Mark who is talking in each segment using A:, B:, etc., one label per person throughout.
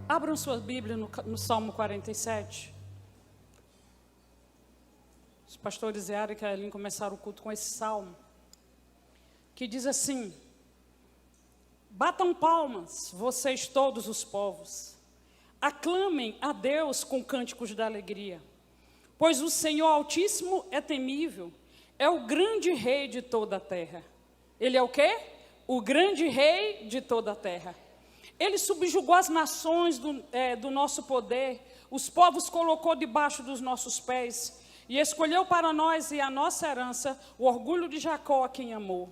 A: Abram sua Bíblia no Salmo 47. Os pastores Yara e Kaelin começaram o culto com esse salmo, que diz assim: batam palmas, vocês todos os povos, aclamem a Deus com cânticos de alegria, pois o Senhor Altíssimo é temível, é o grande Rei de toda a terra. Ele é o quê? O grande Rei de toda a terra. Ele subjugou as nações do nosso poder, os povos colocou debaixo dos nossos pés, e escolheu para nós e a nossa herança o orgulho de Jacó, a quem amou.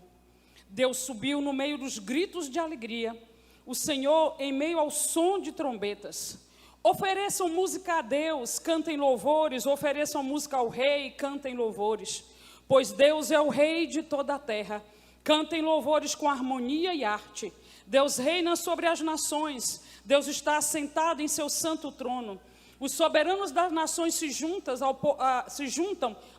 A: Deus subiu no meio dos gritos de alegria, o Senhor em meio ao som de trombetas. Ofereçam música a Deus, cantem louvores, ofereçam música ao Rei, cantem louvores, pois Deus é o Rei de toda a terra. Cantem louvores com harmonia e arte. Deus reina sobre as nações, Deus está assentado em seu santo trono. Os soberanos das nações se juntam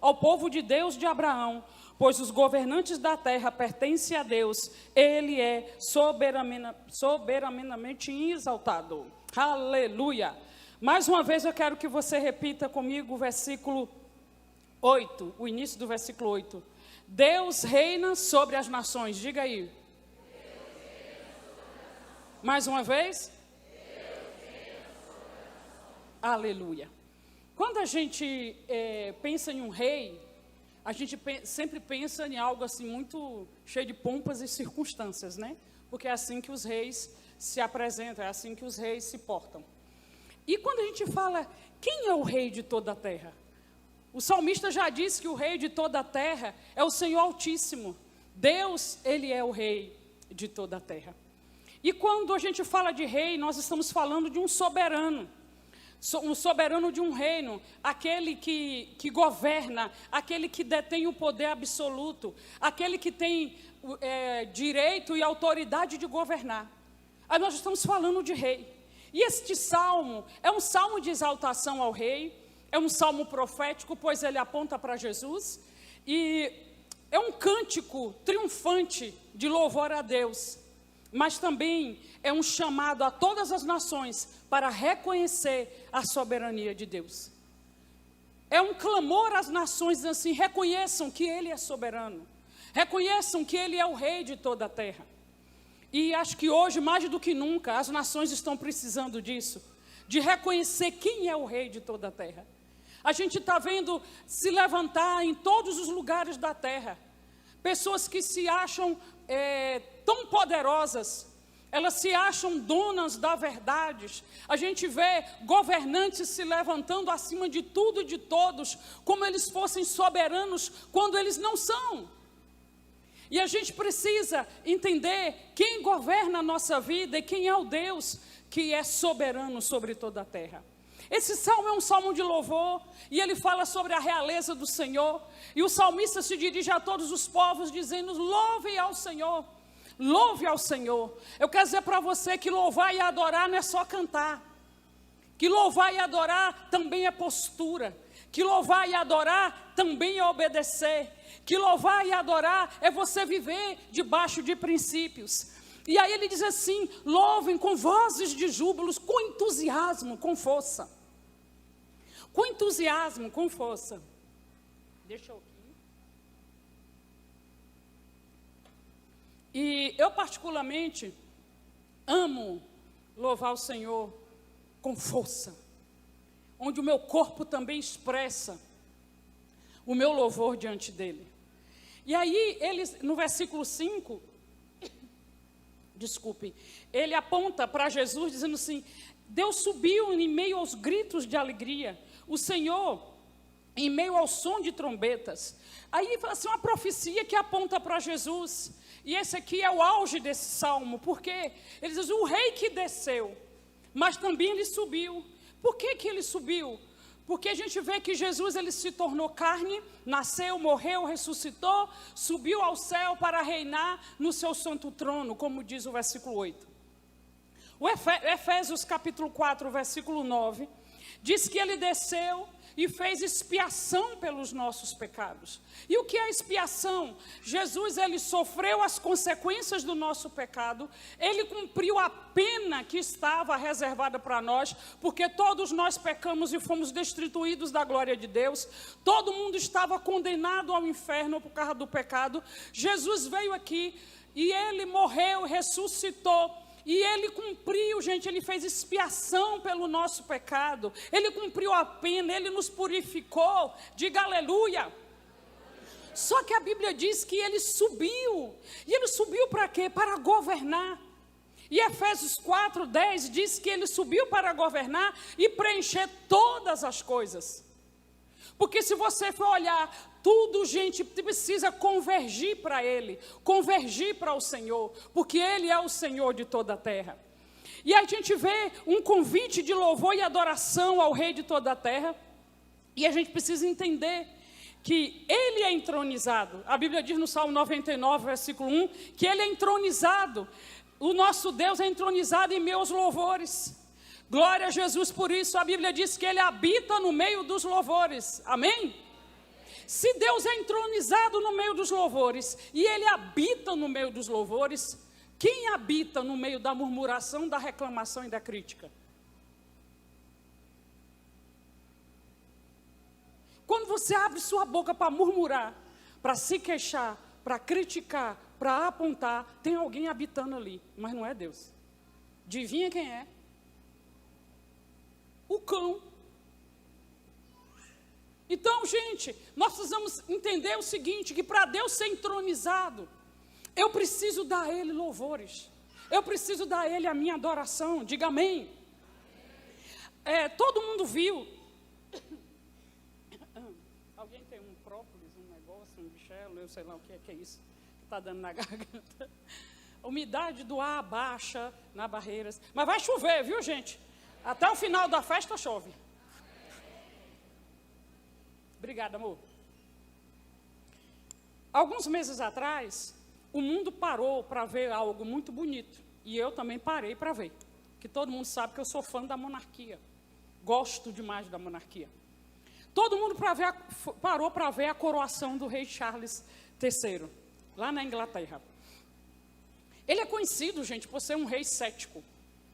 A: ao povo de Deus de Abraão, pois os governantes da terra pertencem a Deus, Ele é soberanamente exaltado. Aleluia! Mais uma vez eu quero que você repita comigo o versículo 8, o início do versículo 8. Deus reina sobre as nações, diga aí. Mais uma vez. Aleluia. Quando a gente pensa em um rei, a gente sempre pensa em algo assim muito cheio de pompas e circunstâncias, né? Porque é assim que os reis se apresentam, é assim que os reis se portam. E quando a gente fala, quem é o rei de toda a terra? O salmista já disse que o rei de toda a terra é o Senhor Altíssimo. Deus, Ele é o rei de toda a terra. E quando a gente fala de rei, nós estamos falando de um soberano de um reino, aquele que governa, aquele que detém o poder absoluto, aquele que tem direito e autoridade de governar. Aí nós estamos falando de rei. E este salmo é um salmo de exaltação ao rei, é um salmo profético, pois ele aponta para Jesus, e é um cântico triunfante de louvor a Deus. Mas também é um chamado a todas as nações para reconhecer a soberania de Deus. É um clamor às nações assim: reconheçam que Ele é soberano, reconheçam que Ele é o Rei de toda a terra. E acho que hoje, mais do que nunca, as nações estão precisando disso, de reconhecer quem é o Rei de toda a terra. A gente está vendo se levantar em todos os lugares da terra pessoas que se acham tão poderosas, elas se acham donas da verdade. A gente vê governantes se levantando acima de tudo e de todos, como eles fossem soberanos, quando eles não são. E a gente precisa entender quem governa a nossa vida e quem é o Deus que é soberano sobre toda a terra. Esse salmo é um salmo de louvor, e ele fala sobre a realeza do Senhor, e o salmista se dirige a todos os povos, dizendo: louve ao Senhor, louve ao Senhor. Eu quero dizer para você que louvar e adorar não é só cantar, que louvar e adorar também é postura, que louvar e adorar também é obedecer, que louvar e adorar é você viver debaixo de princípios. E aí ele diz assim: louvem com vozes de júbilos, com entusiasmo, com força. Com entusiasmo, com força. Deixa eu aqui. E eu particularmente amo louvar o Senhor com força, onde o meu corpo também expressa o meu louvor diante dele. E aí, no versículo 5, ele aponta para Jesus dizendo assim: Deus subiu em meio aos gritos de alegria, o Senhor em meio ao som de trombetas. Aí fala assim, uma profecia que aponta para Jesus. E esse aqui é o auge desse salmo, porque ele diz: o rei que desceu, mas também ele subiu. Por que ele subiu? Porque a gente vê que Jesus, ele se tornou carne, nasceu, morreu, ressuscitou, subiu ao céu para reinar no seu santo trono, como diz o versículo 8. O Efésios capítulo 4, versículo 9, diz que ele desceu, e fez expiação pelos nossos pecados. E o que é expiação? Jesus, ele sofreu as consequências do nosso pecado, ele cumpriu a pena que estava reservada para nós, porque todos nós pecamos e fomos destituídos da glória de Deus, todo mundo estava condenado ao inferno por causa do pecado. Jesus veio aqui e ele morreu, ressuscitou, e ele cumpriu, gente, ele fez expiação pelo nosso pecado, ele cumpriu a pena, ele nos purificou, diga aleluia. Só que a Bíblia diz que ele subiu, e ele subiu para quê? Para governar. E Efésios 4:10 diz que ele subiu para governar e preencher todas as coisas. Porque se você for olhar, tudo, gente, precisa convergir para Ele, convergir para o Senhor, porque Ele é o Senhor de toda a terra. E a gente vê um convite de louvor e adoração ao Rei de toda a terra, e a gente precisa entender que Ele é entronizado. A Bíblia diz no Salmo 99, versículo 1, que Ele é entronizado, o nosso Deus é entronizado em meus louvores. Glória a Jesus por isso. A Bíblia diz que Ele habita no meio dos louvores, amém? Se Deus é entronizado no meio dos louvores, e Ele habita no meio dos louvores, quem habita no meio da murmuração, da reclamação e da crítica? Quando você abre sua boca para murmurar, para se queixar, para criticar, para apontar, tem alguém habitando ali, mas não é Deus. Adivinha quem é? O cão. Então, gente, nós precisamos entender o seguinte, que para Deus ser entronizado, eu preciso dar a Ele louvores, eu preciso dar a Ele a minha adoração, diga amém. Todo mundo viu, alguém tem um própolis, um negócio, um bichelo, eu sei lá o que é isso, que está dando na garganta. A umidade do ar baixa na Barreiras, mas vai chover, viu, gente? Até o final da festa chove. Obrigada, amor. Alguns meses atrás, o mundo parou para ver algo muito bonito. E eu também parei para ver. Que todo mundo sabe que eu sou fã da monarquia. Gosto demais da monarquia. Todo mundo parou para ver a coroação do rei Charles III, lá na Inglaterra. Ele é conhecido, gente, por ser um rei cético.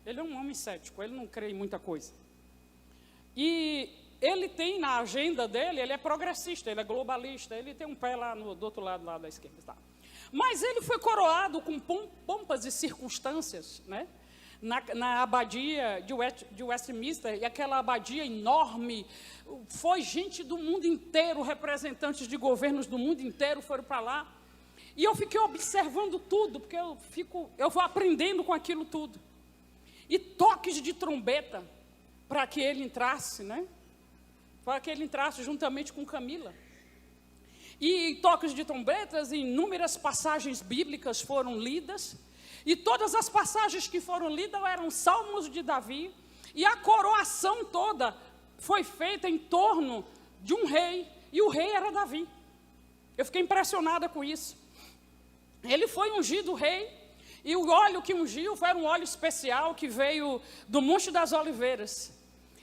A: Ele é um homem cético, ele não crê em muita coisa. E ele tem na agenda dele, ele é progressista, ele é globalista, ele tem um pé lá do outro lado lá da esquerda. Tá. Mas ele foi coroado com pompas e circunstâncias, né? Na abadia de Westminster, e aquela abadia enorme, foi gente do mundo inteiro, representantes de governos do mundo inteiro foram para lá. E eu fiquei observando tudo, porque eu vou aprendendo com aquilo tudo. E toques de trombeta para que ele entrasse, né? Para que ele entrasse juntamente com Camila. E toques de trombetas, inúmeras passagens bíblicas foram lidas. E todas as passagens que foram lidas eram salmos de Davi. E a coroação toda foi feita em torno de um rei. E o rei era Davi. Eu fiquei impressionada com isso. Ele foi ungido rei. E o óleo que ungiu foi um óleo especial que veio do Monte das Oliveiras.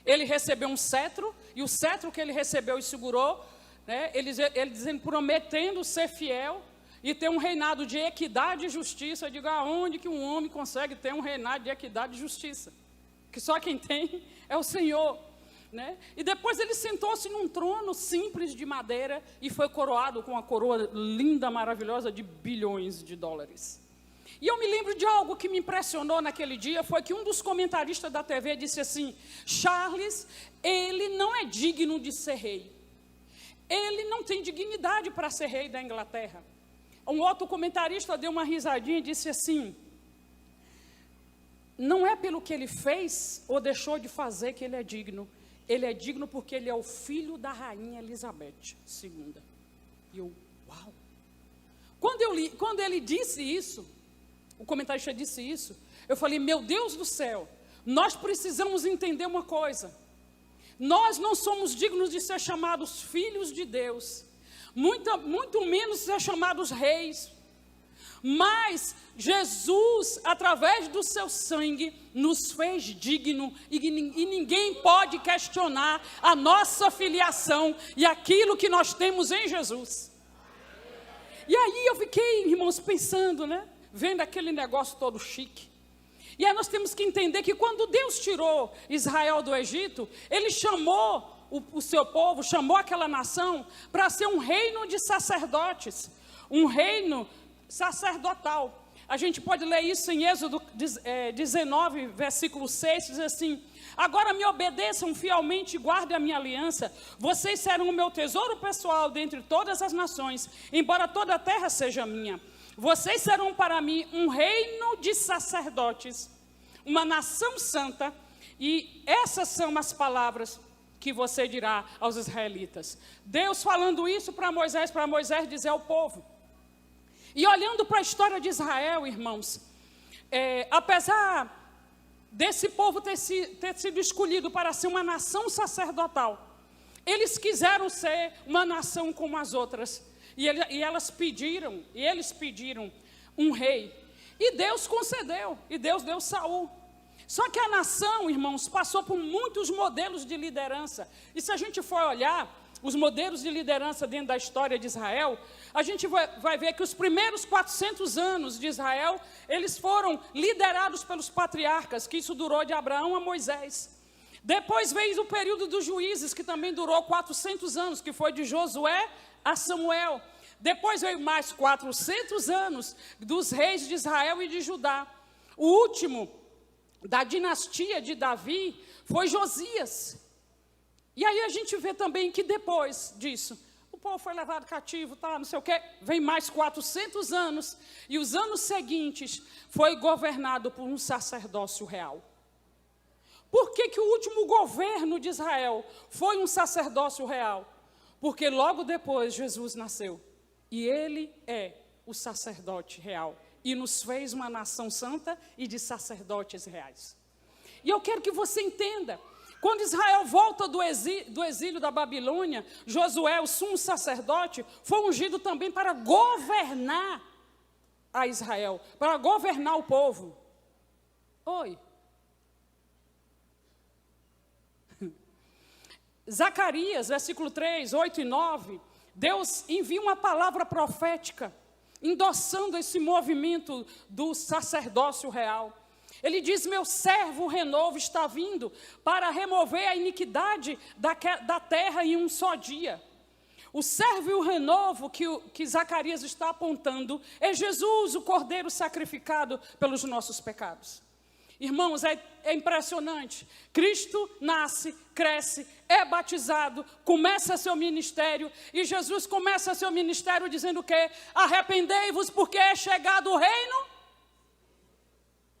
A: Ele recebeu um cetro, e o cetro que ele recebeu e segurou, né, ele dizendo, prometendo ser fiel e ter um reinado de equidade e justiça. Eu digo, aonde que um homem consegue ter um reinado de equidade e justiça? Que só quem tem é o Senhor. Né? E depois ele sentou-se num trono simples de madeira e foi coroado com uma coroa linda, maravilhosa de bilhões de dólares. E eu me lembro de algo que me impressionou naquele dia, foi que um dos comentaristas da TV disse assim, Charles, ele não é digno de ser rei. Ele não tem dignidade para ser rei da Inglaterra. Um outro comentarista deu uma risadinha e disse assim, não é pelo que ele fez ou deixou de fazer que ele é digno. Ele é digno porque ele é o filho da rainha Elizabeth II. E eu, uau! Quando ele disse isso, o comentarista disse isso, eu falei, meu Deus do céu, nós precisamos entender uma coisa. Nós não somos dignos de ser chamados filhos de Deus, muito menos ser chamados reis, Mas Jesus, através do seu sangue, nos fez digno e ninguém pode questionar a nossa filiação e aquilo que nós temos em Jesus. E aí eu fiquei, irmãos, pensando, né? Vendo aquele negócio todo chique. E aí nós temos que entender que quando Deus tirou Israel do Egito, Ele chamou o seu povo, chamou aquela nação para ser um reino de sacerdotes, um reino sacerdotal. A gente pode ler isso em Êxodo 19, versículo 6, diz assim: agora me obedeçam fielmente e guardem a minha aliança, vocês serão o meu tesouro pessoal dentre todas as nações, embora toda a terra seja minha. Vocês serão para mim um reino de sacerdotes, uma nação santa, e essas são as palavras que você dirá aos israelitas. Deus falando isso para Moisés dizer ao povo. E olhando para a história de Israel, irmãos, apesar desse povo ter sido escolhido para ser uma nação sacerdotal, eles quiseram ser uma nação como as outras, e eles pediram um rei, e Deus concedeu, e Deus deu Saul. Só que a nação, irmãos, passou por muitos modelos de liderança, e se a gente for olhar os modelos de liderança dentro da história de Israel, a gente vai ver que os primeiros 400 anos de Israel, eles foram liderados pelos patriarcas, que isso durou de Abraão a Moisés. Depois veio o período dos juízes, que também durou 400 anos, que foi de Josué a Samuel. Depois veio mais 400 anos dos reis de Israel e de Judá. O último da dinastia de Davi foi Josias. E aí a gente vê também que depois disso, o povo foi levado cativo, tá, não sei o quê, vem mais 400 anos, e os anos seguintes foi governado por um sacerdócio real. Por que o último governo de Israel foi um sacerdócio real? Porque logo depois Jesus nasceu, e ele é o sacerdote real, e nos fez uma nação santa e de sacerdotes reais. E eu quero que você entenda, quando Israel volta do exílio da Babilônia, Josué, o sumo sacerdote, foi ungido também para governar a Israel, para governar o povo. Oi. Zacarias, versículo 3, 8 e 9, Deus envia uma palavra profética, endossando esse movimento do sacerdócio real. Ele diz: meu servo, o renovo, está vindo para remover a iniquidade da terra em um só dia. O servo e o renovo que Zacarias está apontando é Jesus, o cordeiro sacrificado pelos nossos pecados. Irmãos, é impressionante. Cristo nasce, cresce, é batizado, começa seu ministério, e Jesus começa seu ministério dizendo o quê? Arrependei-vos porque é chegado o reino.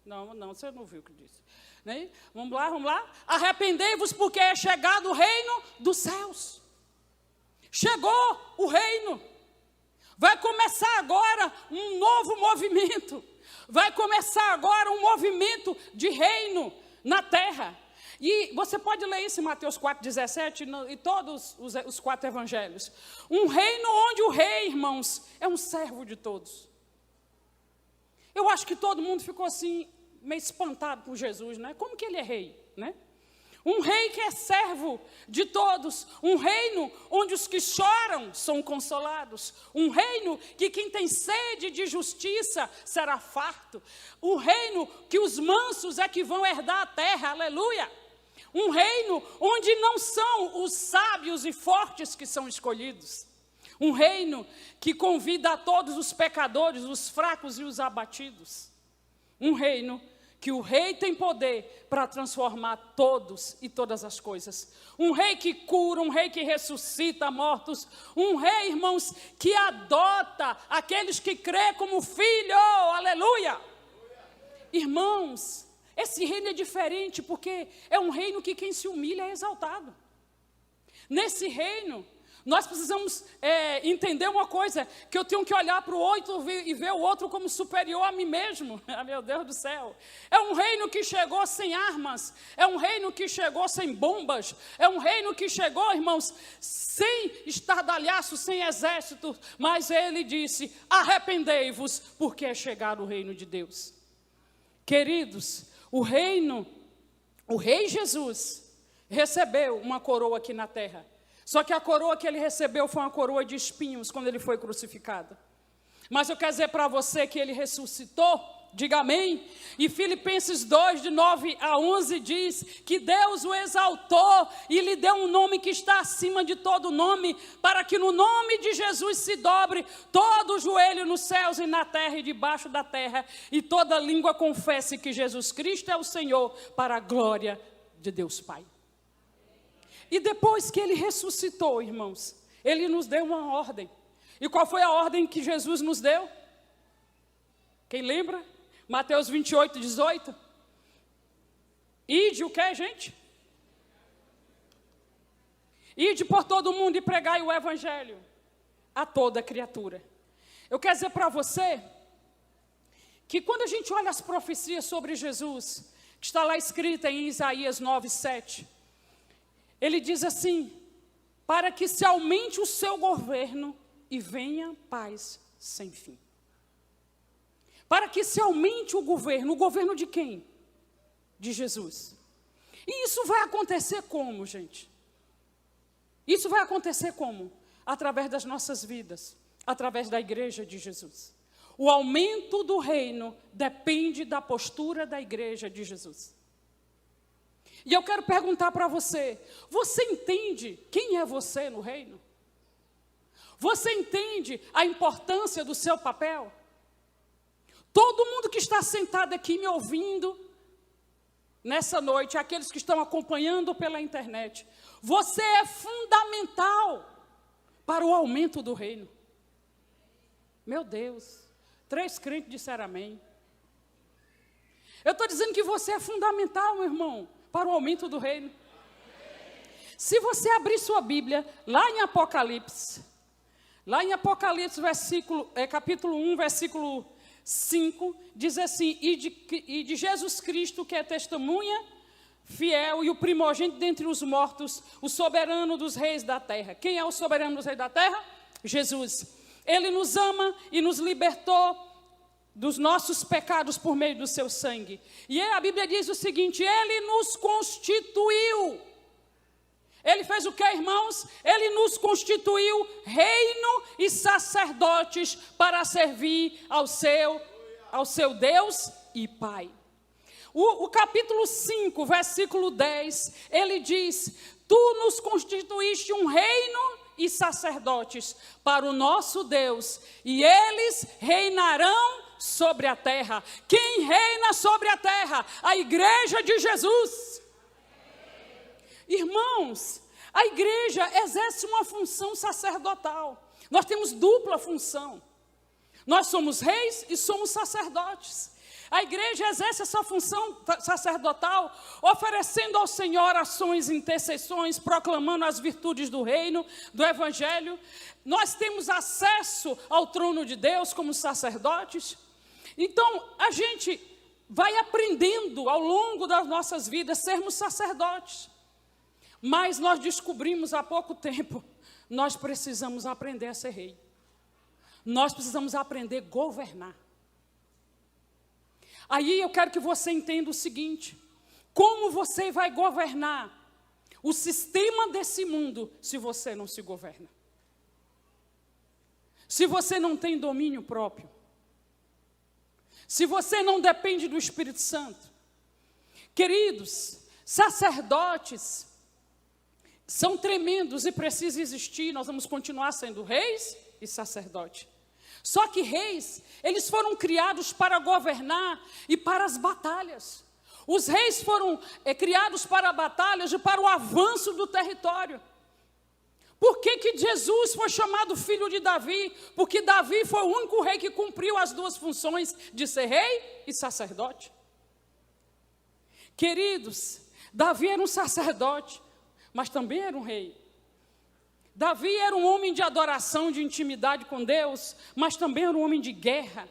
A: Não, você não viu o que disse. Né? Vamos lá. Arrependei-vos porque é chegado o reino dos céus. Chegou o reino. Vai começar agora um novo movimento. Vai começar agora um movimento de reino na terra. E você pode ler isso em Mateus 4,17 e todos os 4 evangelhos. Um reino onde o rei, irmãos, é um servo de todos. Eu acho que todo mundo ficou assim, meio espantado com Jesus, né? Como que ele é rei, né? Um rei que é servo de todos, um reino onde os que choram são consolados, um reino que quem tem sede de justiça será farto, um reino que os mansos é que vão herdar a terra, aleluia. Um reino onde não são os sábios e fortes que são escolhidos. Um reino que convida a todos os pecadores, os fracos e os abatidos. Um reino que o rei tem poder para transformar todos e todas as coisas. Um rei que cura, um rei que ressuscita mortos. Um rei, irmãos, que adota aqueles que crê como filho, aleluia. Irmãos, esse reino é diferente porque é um reino que quem se humilha é exaltado. Nesse reino, Nós precisamos entender uma coisa, que eu tenho que olhar para o outro e ver o outro como superior a mim mesmo. Meu Deus do céu. É um reino que chegou sem armas, é um reino que chegou sem bombas, é um reino que chegou, irmãos, sem estardalhaço, sem exército, mas ele disse, arrependei-vos, porque é chegado o reino de Deus. Queridos, o rei Jesus recebeu uma coroa aqui na terra. Só que a coroa que ele recebeu foi uma coroa de espinhos quando ele foi crucificado. Mas eu quero dizer para você que ele ressuscitou, diga amém. E Filipenses 2, de 9 a 11 diz que Deus o exaltou e lhe deu um nome que está acima de todo nome, para que no nome de Jesus se dobre todo o joelho nos céus e na terra e debaixo da terra, e toda língua confesse que Jesus Cristo é o Senhor, para a glória de Deus Pai. E depois que ele ressuscitou, irmãos, ele nos deu uma ordem. E qual foi a ordem que Jesus nos deu? Quem lembra? Mateus 28, 18. Ide o quê, gente? Ide por todo mundo e pregai o evangelho a toda criatura. Eu quero dizer para você que quando a gente olha as profecias sobre Jesus, que está lá escrita em Isaías 9, 7, ele diz assim, para que se aumente o seu governo e venha paz sem fim. Para que se aumente o governo de quem? De Jesus. E isso vai acontecer como, gente? Isso vai acontecer como? Através das nossas vidas, através da igreja de Jesus. O aumento do reino depende da postura da igreja de Jesus. E eu quero perguntar para você, você entende quem é você no reino? Você entende a importância do seu papel? Todo mundo que está sentado aqui me ouvindo nessa noite, aqueles que estão acompanhando pela internet, você é fundamental para o aumento do reino. Meu Deus, 3 crentes disseram amém. Eu estou dizendo que você é fundamental, meu irmão, para o aumento do reino. Se você abrir sua Bíblia, lá em Apocalipse, capítulo 1, versículo 5, diz assim, e de Jesus Cristo, que é testemunha fiel e o primogênito dentre os mortos, o soberano dos reis da terra. Quem é o soberano dos reis da terra? Jesus. Ele nos ama e nos libertou dos nossos pecados por meio do seu sangue. E a Bíblia diz o seguinte, ele nos constituiu. Ele fez o que, irmãos? Ele nos constituiu reino e sacerdotes para servir ao seu Deus e Pai. O capítulo 5, versículo 10, ele diz, tu nos constituíste um reino e sacerdotes para o nosso Deus, e eles reinarão sobre a terra. Quem reina sobre a terra? A igreja de Jesus. Irmãos, a igreja exerce uma função sacerdotal. Nós temos dupla função. Nós somos reis e somos sacerdotes. A igreja exerce essa função sacerdotal, oferecendo ao Senhor ações e intercessões, proclamando as virtudes do reino, do evangelho. Nós temos acesso ao trono de Deus como sacerdotes. Então, a gente vai aprendendo ao longo das nossas vidas sermos sacerdotes. Mas nós descobrimos há pouco tempo, nós precisamos aprender a ser rei. Nós precisamos aprender a governar. Aí eu quero que você entenda o seguinte, como você vai governar o sistema desse mundo se você não se governa? Se você não tem domínio próprio? Se você não depende do Espírito Santo? Queridos, sacerdotes são tremendos e precisam existir, nós vamos continuar sendo reis e sacerdotes. Só que reis, eles foram criados para governar e para as batalhas. Os reis foram criados para batalhas e para o avanço do território. Por que Jesus foi chamado filho de Davi? Porque Davi foi o único rei que cumpriu as duas funções de ser rei e sacerdote. Queridos, Davi era um sacerdote, mas também era um rei. Davi era um homem de adoração, de intimidade com Deus, mas também era um homem de guerra,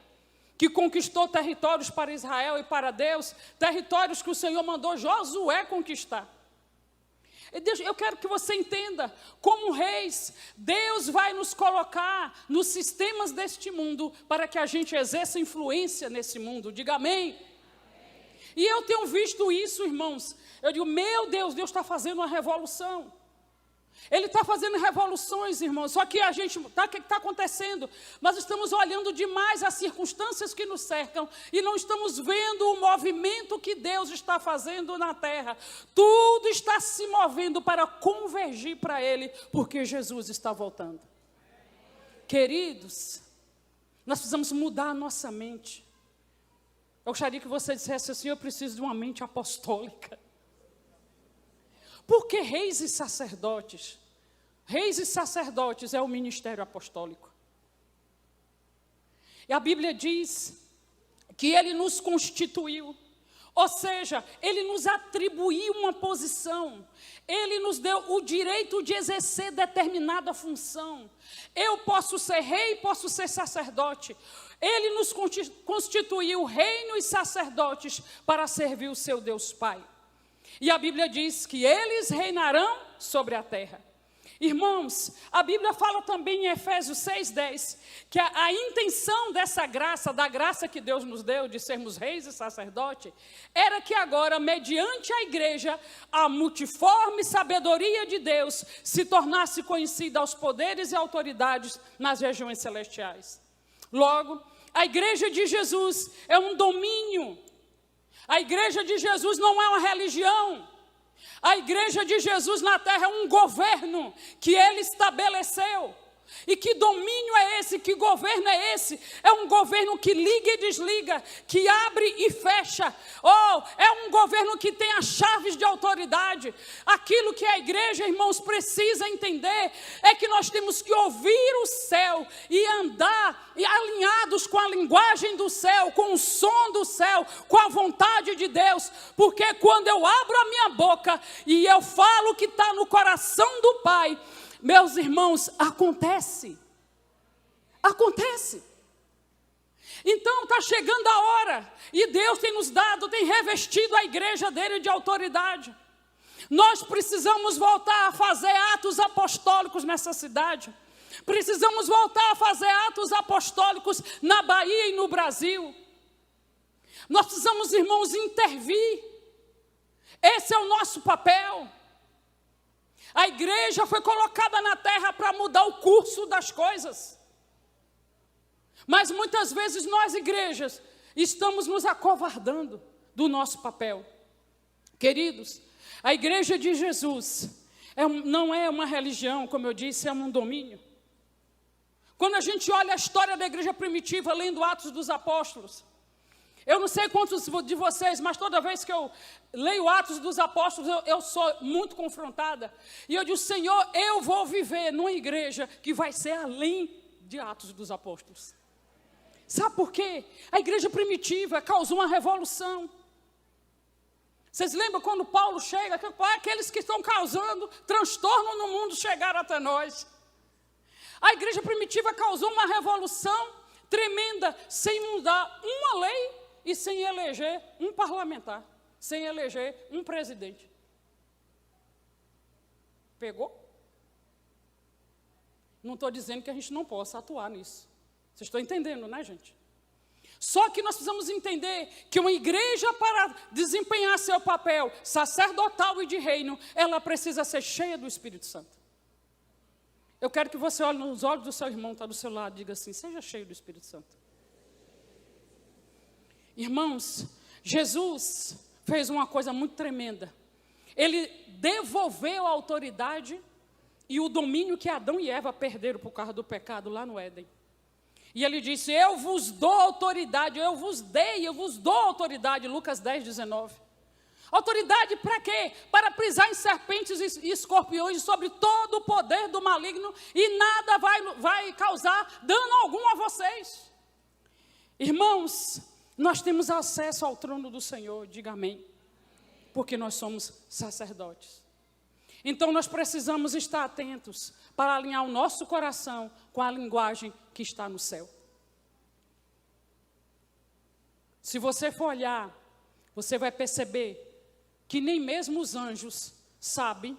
A: que conquistou territórios para Israel e para Deus, territórios que o Senhor mandou Josué conquistar. Eu quero que você entenda, como reis, Deus vai nos colocar nos sistemas deste mundo para que a gente exerça influência nesse mundo. Diga amém. E eu tenho visto isso, irmãos. Eu digo, meu Deus, Deus está fazendo uma revolução. Ele está fazendo revoluções, irmãos. Só que a gente, o que está acontecendo? Nós estamos olhando demais as circunstâncias que nos cercam e não estamos vendo o movimento que Deus está fazendo na terra. Tudo está se movendo para convergir para Ele, porque Jesus está voltando. Queridos, nós precisamos mudar a nossa mente. Eu gostaria que você dissesse assim, eu preciso de uma mente apostólica. Por que reis e sacerdotes? Reis e sacerdotes é o ministério apostólico. E a Bíblia diz que Ele nos constituiu, ou seja, Ele nos atribuiu uma posição, Ele nos deu o direito de exercer determinada função. Eu posso ser rei, posso ser sacerdote. Ele nos constituiu reino e sacerdotes para servir o seu Deus Pai. E a Bíblia diz que eles reinarão sobre a terra. Irmãos, a Bíblia fala também em Efésios 6:10, que a intenção dessa graça, da graça que Deus nos deu de sermos reis e sacerdotes, era que agora, mediante a igreja, a multiforme sabedoria de Deus se tornasse conhecida aos poderes e autoridades nas regiões celestiais. Logo, a igreja de Jesus é um domínio. A igreja de Jesus não é uma religião. A igreja de Jesus na terra é um governo que Ele estabeleceu. E que domínio é esse? Que governo é esse? É um governo que liga e desliga, que abre e fecha. É um governo que tem as chaves de autoridade. Aquilo que a igreja, irmãos, precisa entender é que nós temos que ouvir o céu e andar alinhados com a linguagem do céu, com o som do céu, com a vontade de Deus. Porque quando eu abro a minha boca e eu falo o que está no coração do Pai, meus irmãos, acontece. Então está chegando a hora, e Deus tem nos dado, tem revestido a igreja dele de autoridade. Nós precisamos voltar a fazer atos apostólicos nessa cidade. Precisamos voltar a fazer atos apostólicos na Bahia e no Brasil. Nós precisamos, irmãos, intervir. Esse é o nosso papel. A igreja foi colocada na terra para mudar o curso das coisas. Mas muitas vezes nós, igrejas, estamos nos acovardando do nosso papel. Queridos, a igreja de Jesus não é uma religião, como eu disse, é um domínio. Quando a gente olha a história da igreja primitiva, lendo Atos dos Apóstolos, eu não sei quantos de vocês, mas toda vez que eu leio Atos dos Apóstolos, eu sou muito confrontada. E eu digo, Senhor, eu vou viver numa igreja que vai ser além de Atos dos Apóstolos. Sabe por quê? A igreja primitiva causou uma revolução. Vocês lembram quando Paulo chega? Aqueles que estão causando transtorno no mundo chegaram até nós. A igreja primitiva causou uma revolução tremenda, sem mudar uma lei e sem eleger um parlamentar, sem eleger um presidente. Pegou? Não estou dizendo que a gente não possa atuar nisso. Vocês estão entendendo, né, gente? Só que nós precisamos entender que uma igreja, para desempenhar seu papel sacerdotal e de reino, ela precisa ser cheia do Espírito Santo. Eu quero que você olhe nos olhos do seu irmão que está do seu lado e diga assim, seja cheio do Espírito Santo. Irmãos, Jesus fez uma coisa muito tremenda. Ele devolveu a autoridade e o domínio que Adão e Eva perderam por causa do pecado lá no Éden. E ele disse, eu vos dou autoridade, eu vos dou autoridade, Lucas 10:19. Autoridade para quê? Para pisar em serpentes e escorpiões sobre todo o poder do maligno e nada vai causar dano algum a vocês. Irmãos, nós temos acesso ao trono do Senhor, diga amém, porque nós somos sacerdotes. Então nós precisamos estar atentos para alinhar o nosso coração com a linguagem que está no céu. Se você for olhar, você vai perceber que nem mesmo os anjos sabem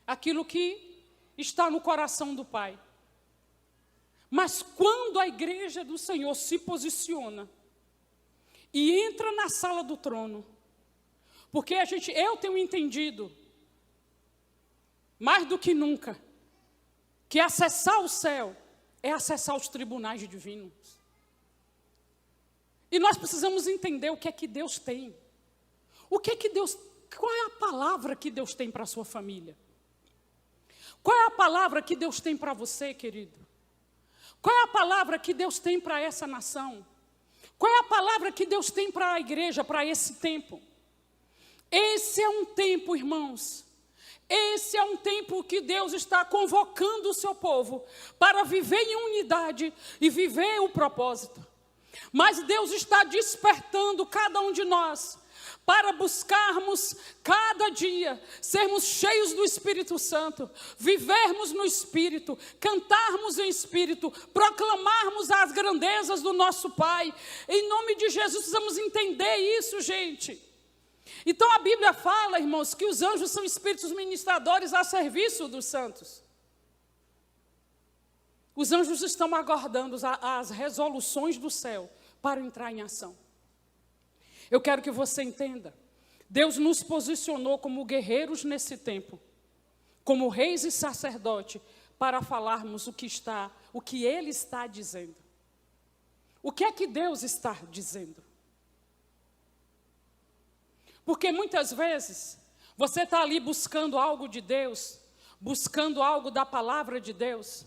A: aquilo que está no coração do Pai. Mas quando a igreja do Senhor se posiciona e entra na sala do trono, porque eu tenho entendido, mais do que nunca, que acessar o céu é acessar os tribunais divinos. E nós precisamos entender o que é que Deus tem. Qual é a palavra que Deus tem para a sua família? Qual é a palavra que Deus tem para você, querido? Qual é a palavra que Deus tem para essa nação? Qual é a palavra que Deus tem para a igreja, para esse tempo? Esse é um tempo, irmãos. Esse é um tempo que Deus está convocando o seu povo para viver em unidade e viver o propósito. Mas Deus está despertando cada um de nós para buscarmos cada dia, sermos cheios do Espírito Santo, vivermos no Espírito, cantarmos em Espírito, proclamarmos as grandezas do nosso Pai. Em nome de Jesus, precisamos entender isso, gente. Então a Bíblia fala, irmãos, que os anjos são espíritos ministradores a serviço dos santos. Os anjos estão aguardando as resoluções do céu para entrar em ação. Eu quero que você entenda, Deus nos posicionou como guerreiros nesse tempo, como reis e sacerdotes, para falarmos o que Ele está dizendo. O que é que Deus está dizendo? Porque muitas vezes, você está ali buscando algo de Deus, buscando algo da palavra de Deus.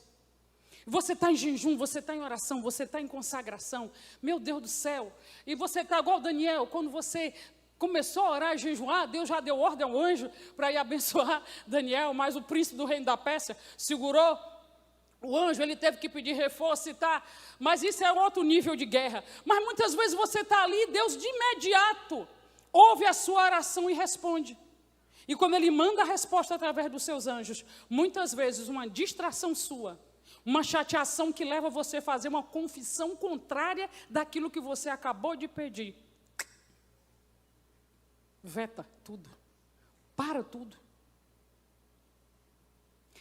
A: Você está em jejum, você está em oração, você está em consagração. Meu Deus do céu. E você está igual Daniel, quando você começou a orar e jejuar, Deus já deu ordem ao anjo para ir abençoar Daniel, mas o príncipe do reino da Pérsia segurou o anjo, ele teve que pedir reforço e tá. Mas isso é outro nível de guerra. Mas muitas vezes você está ali, Deus de imediato ouve a sua oração e responde. E quando Ele manda a resposta através dos seus anjos, muitas vezes uma distração sua, uma chateação que leva você a fazer uma confissão contrária daquilo que você acabou de pedir. Veta tudo. Para tudo.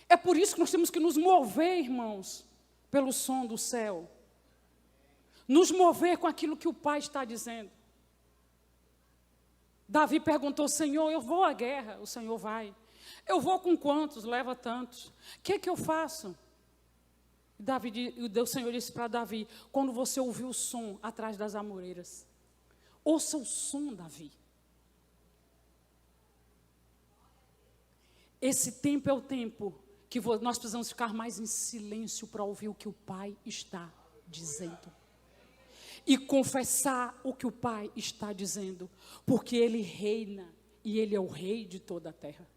A: É por isso que nós temos que nos mover, irmãos, pelo som do céu. Nos mover com aquilo que o Pai está dizendo. Davi perguntou, Senhor, eu vou à guerra? O Senhor vai. Eu vou com quantos? Leva tantos. O que é que eu faço? O Senhor disse para Davi, quando você ouvir o som atrás das amoreiras, ouça o som, Davi. Esse tempo é o tempo que nós precisamos ficar mais em silêncio para ouvir o que o Pai está dizendo. E confessar o que o Pai está dizendo, porque Ele reina e Ele é o Rei de toda a terra.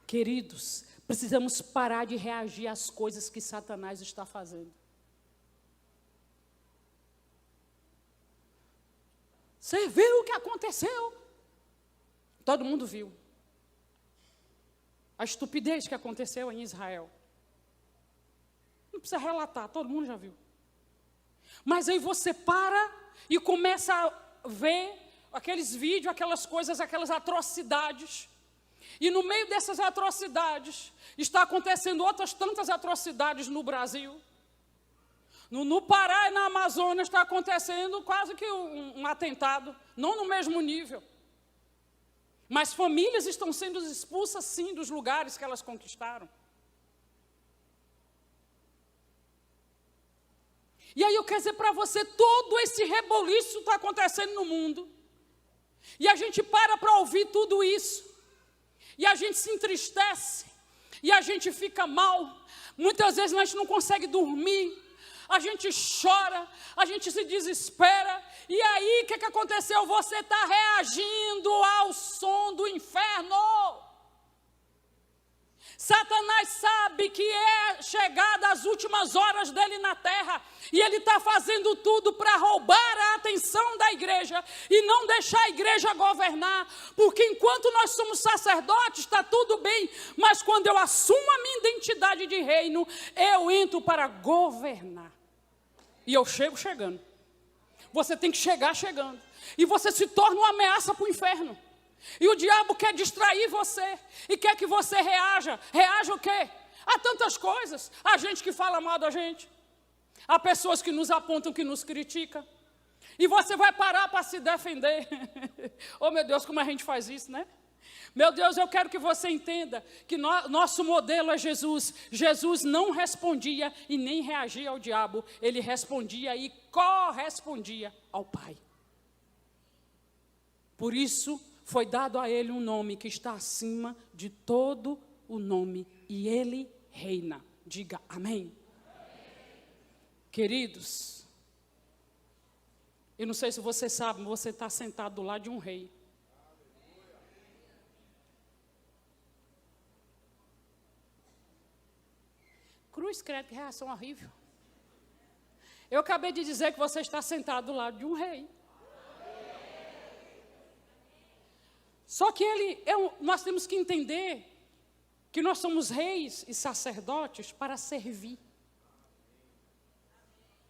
A: Queridos, precisamos parar de reagir às coisas que Satanás está fazendo. Você viu o que aconteceu? Todo mundo viu. A estupidez que aconteceu em Israel. Não precisa relatar, todo mundo já viu. Mas aí você para e começa a ver aqueles vídeos, aquelas coisas, aquelas atrocidades. E no meio dessas atrocidades, está acontecendo outras tantas atrocidades no Brasil. No Pará e na Amazônia está acontecendo quase que um atentado, não no mesmo nível. Mas famílias estão sendo expulsas, sim, dos lugares que elas conquistaram. E aí eu quero dizer para você, todo esse reboliço está acontecendo no mundo. E a gente para ouvir tudo isso. E a gente se entristece. E a gente fica mal. Muitas vezes a gente não consegue dormir. A gente chora. A gente se desespera. E aí o que aconteceu? Você está reagindo ao som do inferno. Satanás sabe que é chegada as últimas horas dele na terra, e ele está fazendo tudo para roubar a atenção da igreja e não deixar a igreja governar, porque enquanto nós somos sacerdotes está tudo bem, mas quando eu assumo a minha identidade de reino, eu entro para governar, e eu chego chegando. Você tem que chegar chegando, e você se torna uma ameaça para o inferno. E o diabo quer distrair você, e quer que você reaja. Reaja o quê? Há tantas coisas. Há gente que fala mal da gente. Há pessoas que nos apontam, que nos criticam. E você vai parar para se defender. Oh, meu Deus, como a gente faz isso, né? Meu Deus, eu quero que você entenda que nosso modelo é Jesus. Jesus não respondia e nem reagia ao diabo. Ele respondia e correspondia ao Pai. Por isso, foi dado a ele um nome que está acima de todo o nome, e ele reina. Diga amém. Queridos, eu não sei se você sabe, mas você está sentado do lado de um rei. Cruz, credo, que reação horrível. Eu acabei de dizer que você está sentado do lado de um rei. Só que nós temos que entender que nós somos reis e sacerdotes para servir.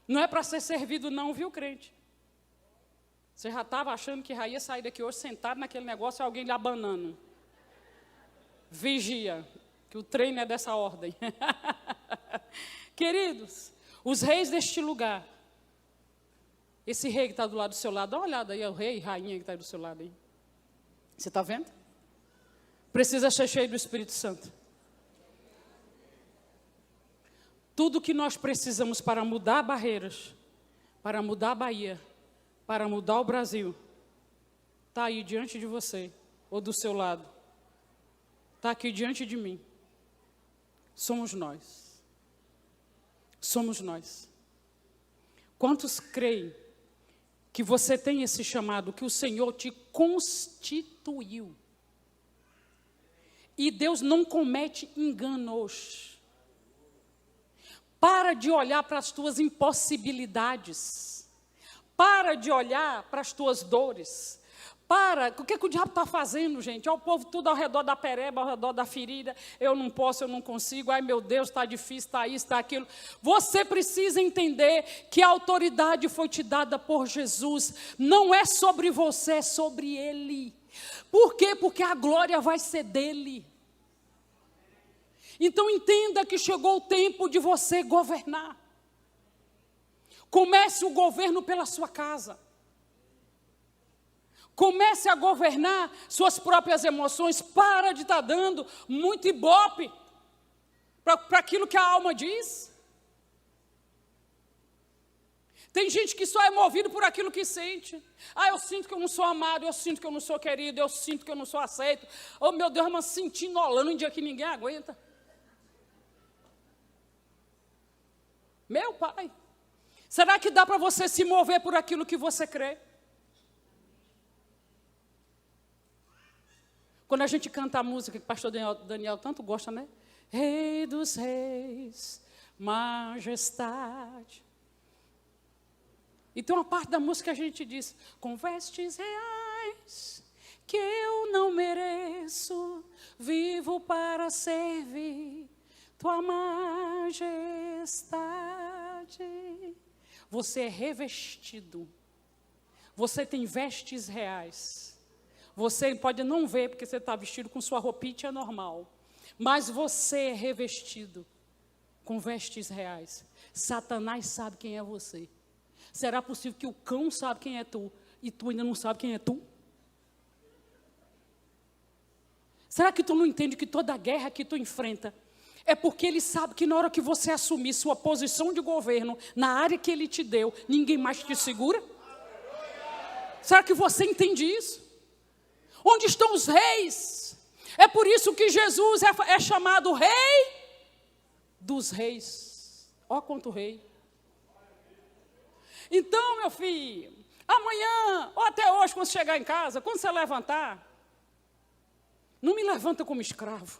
A: Não é para ser servido não, viu, crente? Você já estava achando que já ia sair daqui hoje sentado naquele negócio e alguém lhe abanando. Vigia, que o treino é dessa ordem. Queridos, os reis deste lugar, esse rei que está do lado do seu lado, dá uma olhada aí, é o rei e rainha que está aí do seu lado aí. Você está vendo? Precisa ser cheio do Espírito Santo. Tudo que nós precisamos para mudar barreiras, para mudar a Bahia, para mudar o Brasil, está aí diante de você, ou do seu lado. Está aqui diante de mim. Somos nós. Somos nós. Quantos creem que você tem esse chamado, que o Senhor te constituiu? E Deus não comete enganos. Para de olhar para as tuas impossibilidades. Para de olhar para as tuas dores. O que o diabo está fazendo, gente? Olha o povo tudo ao redor da pereba, ao redor da ferida. Eu não posso, eu não consigo. Ai, meu Deus, está difícil, está isso, está aquilo. Você precisa entender que a autoridade foi te dada por Jesus. Não é sobre você, é sobre Ele. Por quê? Porque a glória vai ser dEle. Então entenda que chegou o tempo de você governar. Comece o governo pela sua casa. Comece a governar suas próprias emoções. Para de estar dando muito ibope para aquilo que a alma diz. Tem gente que só é movido por aquilo que sente. Ah, eu sinto que eu não sou amado, eu sinto que eu não sou querido, eu sinto que eu não sou aceito. Oh, meu Deus, mas sentinolando um dia que ninguém aguenta. Meu pai, será que dá para você se mover por aquilo que você crê? Quando a gente canta a música que o pastor Daniel tanto gosta, né? Rei dos reis, majestade. E tem uma parte da música que a gente diz, com vestes reais, que eu não mereço, vivo para servir tua majestade. Você é revestido. Você tem vestes reais. Você pode não ver, porque você está vestido com sua roupinha normal. Mas você é revestido com vestes reais. Satanás sabe quem é você. Será possível que o cão sabe quem é tu, e tu ainda não sabe quem é tu? Será que tu não entende que toda guerra que tu enfrenta é porque ele sabe que na hora que você assumir sua posição de governo, na área que ele te deu, ninguém mais te segura? Será que você entende isso? Onde estão os reis? É por isso que Jesus é chamado Rei dos Reis. Ó quanto rei. Então, meu filho, amanhã, ou até hoje, quando chegar em casa, quando você levantar, não me levanta como escravo.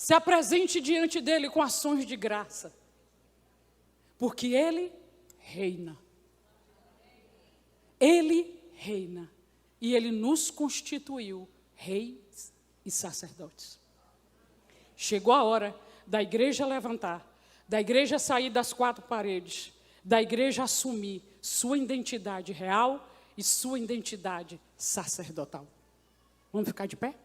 A: Se apresente diante dele com ações de graça. Porque ele reina. Ele reina. E ele nos constituiu reis e sacerdotes. Chegou a hora da igreja levantar, da igreja sair das quatro paredes, da igreja assumir sua identidade real e sua identidade sacerdotal. Vamos ficar de pé?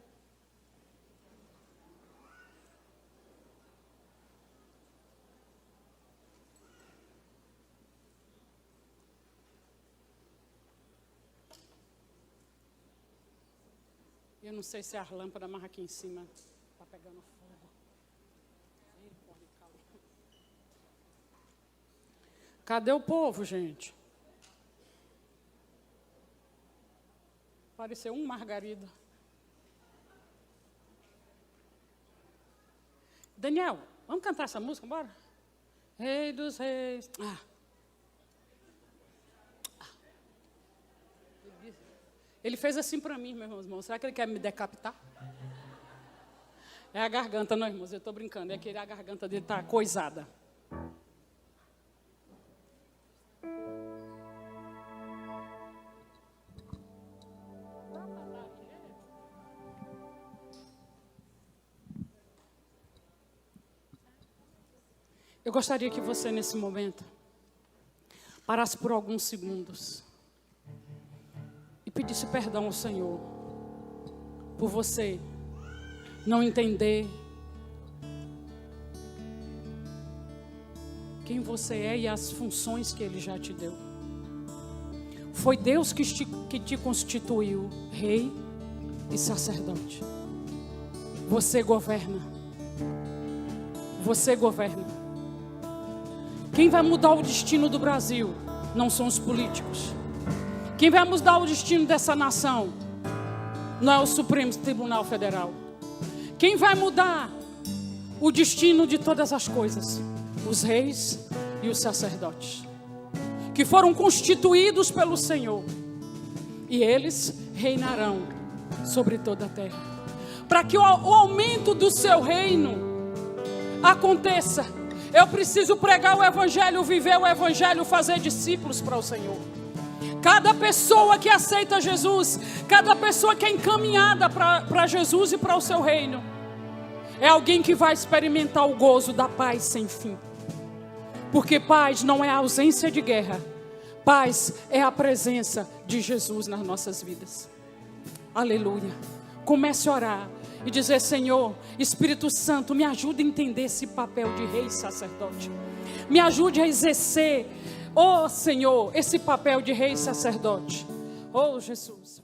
A: Eu não sei se a lâmpada amarra aqui em cima está pegando fogo. Cadê o povo, gente? Pareceu um Margarida. Daniel, vamos cantar essa música, bora? Rei dos reis. Ele fez assim para mim, meus irmãos. Será que ele quer me decapitar? É a garganta, não, irmãos? Eu estou brincando. É que a garganta dele está coisada. Eu gostaria que você, nesse momento, parasse por alguns segundos e pedisse perdão ao Senhor por você não entender quem você é e as funções que Ele já te deu. Foi Deus que te constituiu rei e sacerdote. Você governa. Você governa. Quem vai mudar o destino do Brasil não são os políticos. Quem vai mudar o destino dessa nação não é o Supremo Tribunal Federal. Quem vai mudar o destino de todas as coisas? Os reis e os sacerdotes, que foram constituídos pelo Senhor. E eles reinarão sobre toda a terra. Para que o aumento do seu reino aconteça, eu preciso pregar o Evangelho, viver o Evangelho, fazer discípulos para o Senhor. Cada pessoa que aceita Jesus, cada pessoa que é encaminhada para Jesus e para o seu reino, é alguém que vai experimentar o gozo da paz sem fim. Porque paz não é a ausência de guerra, paz é a presença de Jesus nas nossas vidas. Aleluia. Comece a orar e dizer: Senhor, Espírito Santo, me ajude a entender esse papel de rei e sacerdote. Me ajude a exercer, oh Senhor, esse papel de rei e sacerdote. Oh Jesus.